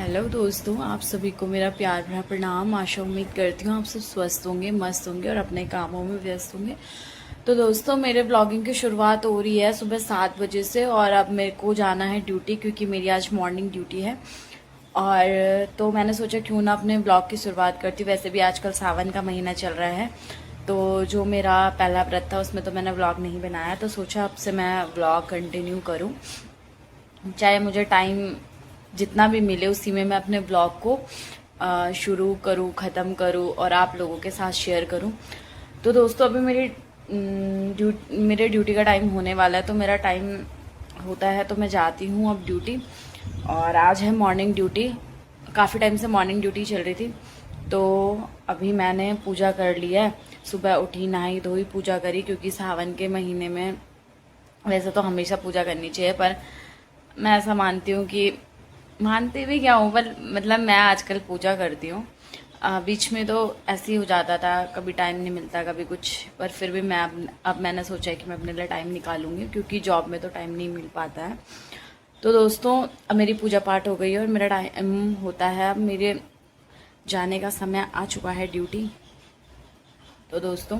Hello दोस्तों, आप सभी को मेरा प्यार भरा प्रणाम। आशा उम्मीद करती हूँ आप सब स्वस्थ होंगे, मस्त होंगे और अपने कामों में व्यस्त होंगे। तो दोस्तों, मेरे ब्लॉगिंग की शुरुआत हो रही है सुबह 7 बजे से और अब मेरे को जाना है ड्यूटी, क्योंकि मेरी आज मॉर्निंग ड्यूटी है। और तो मैंने सोचा क्यों ना अपने ब्लॉग की शुरुआत करती। वैसे भी आजकल सावन का महीना चल रहा है, तो जो मेरा पहला व्रत था उसमें तो मैंने व्लॉग नहीं बनाया, तो सोचा अब से मैं व्लॉग कंटिन्यू करूँ, चाहे मुझे टाइम जितना भी मिले उसी में मैं अपने ब्लॉग को शुरू करूँ, ख़त्म करूँ और आप लोगों के साथ शेयर करूँ। तो दोस्तों, अभी मेरे ड्यूटी का टाइम होने वाला है, तो मेरा टाइम होता है तो मैं जाती हूँ अब ड्यूटी। और आज है मॉर्निंग ड्यूटी। काफ़ी टाइम से मॉर्निंग ड्यूटी चल रही थी, तो अभी मैंने पूजा कर लिया है। सुबह उठी, नहाई धोई, पूजा करी, क्योंकि सावन के महीने में वैसे तो हमेशा पूजा करनी चाहिए, पर मैं ऐसा मानती हूँ कि मानती भी क्या हूँ, पर मतलब मैं आजकल पूजा करती हूँ। बीच में तो ऐसे ही हो जाता था, कभी टाइम नहीं मिलता, कभी कुछ, पर फिर भी मैं अब मैंने सोचा है कि मैं अपने लिए टाइम निकालूंगी, क्योंकि जॉब में तो टाइम नहीं मिल पाता है। तो दोस्तों, अब मेरी पूजा पाठ हो गई है और मेरा टाइम होता है, अब मेरे जाने का समय आ चुका है ड्यूटी। तो दोस्तों,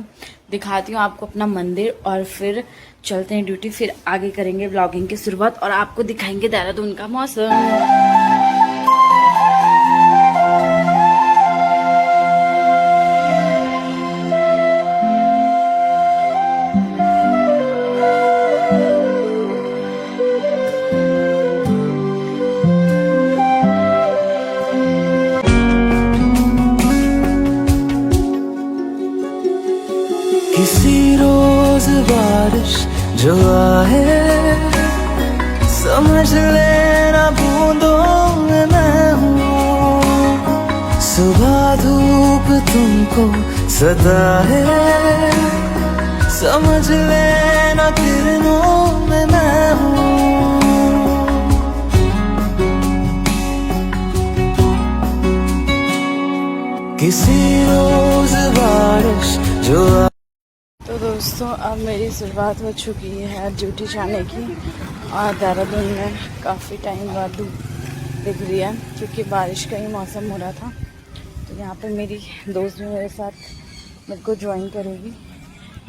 दिखाती हूँ आपको अपना मंदिर और फिर चलते हैं ड्यूटी, फिर आगे करेंगे व्लॉगिंग की शुरुआत और आपको दिखाएंगे देहरादून का मौसम। किसी रोज बारिश जो आए, समझ लेना बूंदों में मैं हूँ। सुबह धूप तुमको सताए, समझ लेना किरणों में मैं हूँ। किसी रोज बारिश जो तो दोस्तों, अब मेरी शुरुआत हो चुकी है ड्यूटी जाने की और देहरादून में काफ़ी टाइम बाद धूप दिख रही है, क्योंकि बारिश का ही मौसम हो रहा था। तो यहाँ पे मेरी दोस्त भी मेरे साथ मेरे को ज्वाइन करेगी।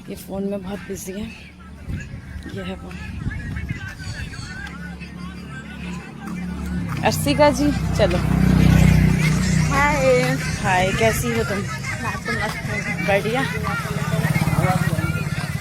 ये फ़ोन में बहुत बिजी है, ये है वो अर्शिका जी। चलो, हाय। हाय, कैसी हो तुम? बढ़िया।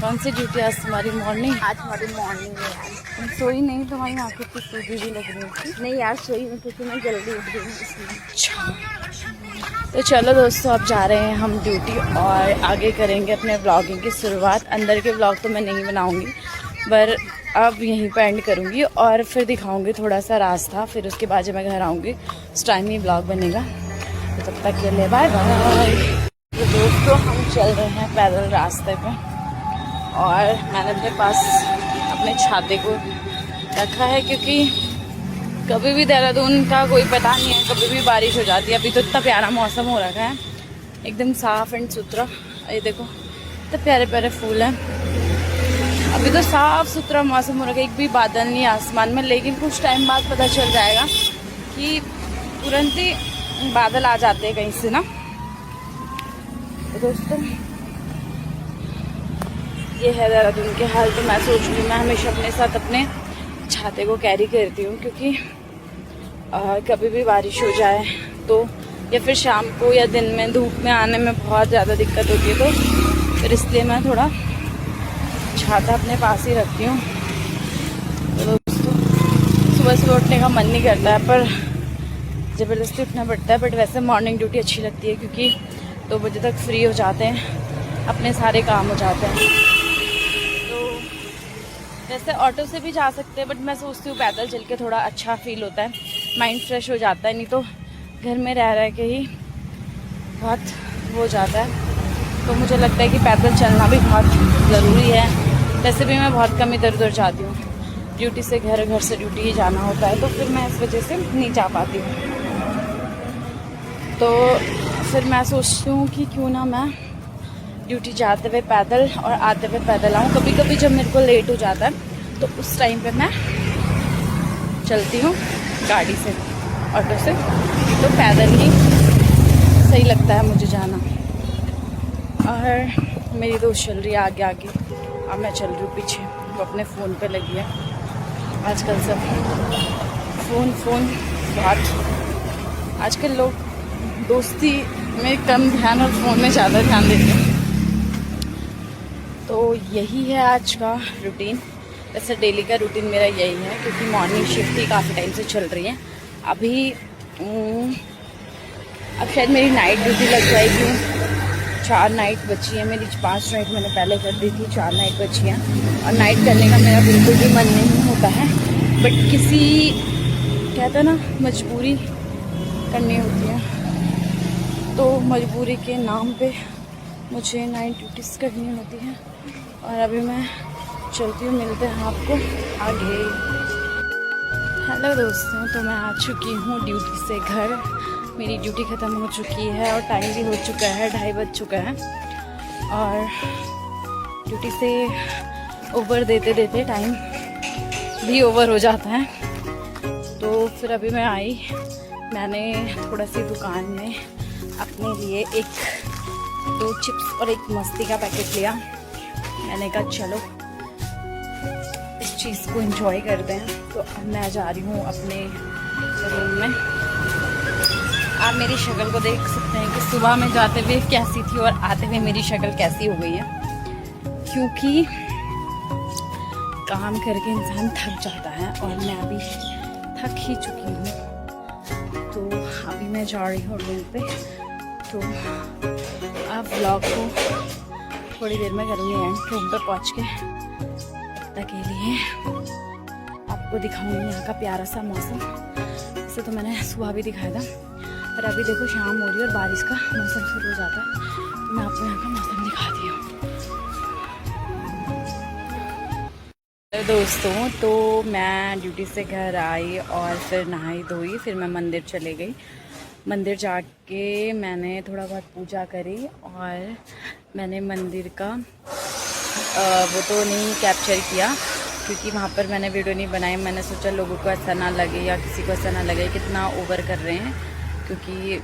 कौन सी ड्यूटी आज तुम्हारी? मॉर्निंग? आज हमारी मॉर्निंग है यार। तुम सोई नहीं? तुम्हारी आंखें की सूजी भी लग रही थी। नहीं यार, सोई हूँ क्योंकि मैं जल्दी उठ गई हूँ इसलिए। अच्छा, तो चलो दोस्तों, अब जा रहे हैं हम ड्यूटी और आगे करेंगे अपने व्लॉगिंग की शुरुआत। अंदर के व्लॉग तो मैं नहीं बनाऊंगी, पर अब यहीं पर एंड करूंगी और फिर दिखाऊंगी थोड़ा सा रास्ता, फिर उसके बाद जब मैं घर आऊँगी उस टाइम ही व्लॉग बनेगा। तो तब तक के लिए बाय बाय। तो दोस्तों, हम चल रहे हैं पैदल रास्ते पे और मैंने अपने पास अपने छाते को रखा है, क्योंकि कभी भी देहरादून का कोई पता नहीं है, कभी भी बारिश हो जाती है। अभी तो इतना प्यारा मौसम हो रखा है, एकदम साफ एंड सुथरा। ये देखो, इतने प्यारे प्यारे फूल हैं। अभी तो साफ सुथरा मौसम हो रखा है, एक भी बादल नहीं आसमान में, लेकिन कुछ टाइम बाद पता चल जाएगा कि तुरंत ही बादल आ जाते हैं कहीं से ना। तो दोस्तों, ये है देहरादून के हाल। तो मैं सोच रही हूँ, मैं हमेशा अपने साथ अपने छाते को कैरी करती हूँ, क्योंकि कभी भी बारिश हो जाए तो, या फिर शाम को या दिन में धूप में आने में बहुत ज़्यादा दिक्कत होती है, तो फिर इसलिए मैं थोड़ा छाता अपने पास ही रखती हूँ। तो दोस्तों, सुबह सुबह उठने का मन नहीं करता है, पर ज़बरदस्ती उठना पड़ता है। बट वैसे मॉर्निंग ड्यूटी अच्छी लगती है, क्योंकि 2 बजे तक फ्री हो जाते हैं, अपने सारे काम हो जाते हैं। वैसे ऑटो से भी जा सकते हैं, बट मैं सोचती हूँ पैदल चल के थोड़ा अच्छा फील होता है, माइंड फ्रेश हो जाता है। नहीं तो घर में रह रह के ही बहुत हो जाता है, तो मुझे लगता है कि पैदल चलना भी बहुत ज़रूरी है। वैसे भी मैं बहुत कम इधर उधर जाती हूँ, ड्यूटी से घर, घर से ड्यूटी ही जाना होता है, तो फिर मैं इस वजह से नहीं जा पाती हूँ। तो फिर मैं सोचती हूँ कि क्यों ना मैं ड्यूटी जाते हुए पैदल और आते हुए पैदल आऊँ। कभी कभी जब मेरे को लेट हो जाता है तो उस टाइम पे मैं चलती हूँ गाड़ी से। ऑटो से, तो पैदल ही सही लगता है मुझे जाना। और मेरी दोस्त चल रही है आगे आगे, अब मैं चल रही हूँ पीछे। वो अपने फ़ोन पे लगी है। आजकल सब फ़ोन बहुत, आजकल लोग दोस्ती में कम ध्यान और फ़ोन में ज़्यादा ध्यान देते हैं। तो यही है आज का रूटीन। वैसे डेली का रूटीन मेरा यही है, क्योंकि मॉर्निंग शिफ्ट ही काफ़ी टाइम से चल रही है। अभी अब शायद मेरी नाइट ड्यूटी लग जाएगी। 4 नाइट बची है मेरी, 5 नाइट मैंने पहले कर दी थी, 4 नाइट बची हैं। और नाइट करने का मेरा बिल्कुल भी मन नहीं होता है, बट किसी कहते हैं ना मजबूरी करनी होती है, तो मजबूरी के नाम पे मुझे नाइट ड्यूटीज़ करनी होती है। और अभी मैं चलती हूँ, मिलते हैं आपको आगे। हेलो दोस्तों, तो मैं आ चुकी हूँ ड्यूटी से घर। मेरी ड्यूटी ख़त्म हो चुकी है और टाइम भी हो चुका है, 2:30 बज चुका है। और ड्यूटी से ओवर देते देते टाइम भी ओवर हो जाता है। तो फिर अभी मैं आई, मैंने थोड़ा सी दुकान में अपने लिए 2 चिप्स और 1 मस्ती का पैकेट लिया। मैंने कहा चलो इस चीज़ को एंजॉय करते हैं। तो अब मैं जा रही हूँ अपने रूम में। आप मेरी शक्ल को देख सकते हैं कि सुबह में जाते हुए कैसी थी और आते हुए मेरी शक्ल कैसी हो गई है, क्योंकि काम करके इंसान थक जाता है और मैं अभी थक ही चुकी हूँ। तो अभी मैं जा रही हूँ रूम पे। तो आप व्लॉग को थोड़ी देर में करूँगी एंड। रूम पे पहुँच के तब तक के लिए आपको दिखाऊंगी यहाँ का प्यारा सा मौसम। इसे तो मैंने सुबह भी दिखाया था, पर अभी देखो शाम हो रही है और बारिश का मौसम शुरू हो जाता है। तो मैं आपको यहाँ का मौसम दिखाती हूँ। दोस्तों, तो मैं ड्यूटी से घर आई और फिर नहाई धोई, फिर मैं मंदिर चले गई। मंदिर जाके मैंने थोड़ा बहुत पूजा करी और मैंने मंदिर का वो तो नहीं कैप्चर किया, क्योंकि वहाँ पर मैंने वीडियो नहीं बनाई। मैंने सोचा लोगों को ऐसा ना लगे या किसी को ऐसा ना लगे कितना ओवर कर रहे हैं, क्योंकि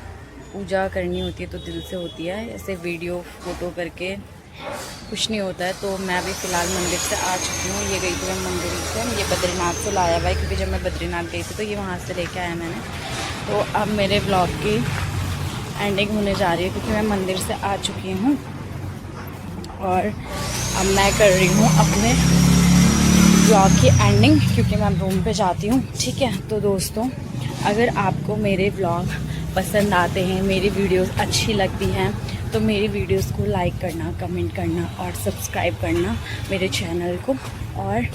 पूजा करनी होती है तो दिल से होती है, ऐसे वीडियो फ़ोटो करके कुछ नहीं होता है। तो मैं भी फ़िलहाल मंदिर से आ चुकी हूँ। ये गई थी मैं मंदिर से, ये बद्रीनाथ से लाया हुआ है, क्योंकि जब मैं बद्रीनाथ गई थी तो ये वहाँ से लेके आया मैंने। तो अब मेरे ब्लॉग की एंडिंग होने जा रही है, क्योंकि मैं मंदिर से आ चुकी हूँ और अब मैं कर रही हूँ अपने ब्लॉग की एंडिंग, क्योंकि मैं रूम पे जाती हूँ। ठीक है, तो दोस्तों, अगर आपको मेरे ब्लॉग पसंद आते हैं, मेरी वीडियोस अच्छी लगती हैं, तो मेरी वीडियोस को लाइक करना, कमेंट करना और सब्सक्राइब करना मेरे चैनल को, और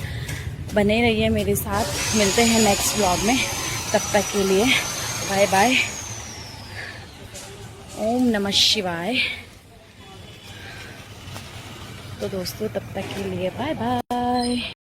बने रहिए मेरे साथ। मिलते हैं नेक्स्ट ब्लॉग में, तब तक के लिए बाय बाय। ओम नमः शिवाय। तो दोस्तों, तब तक के लिए बाय बाय।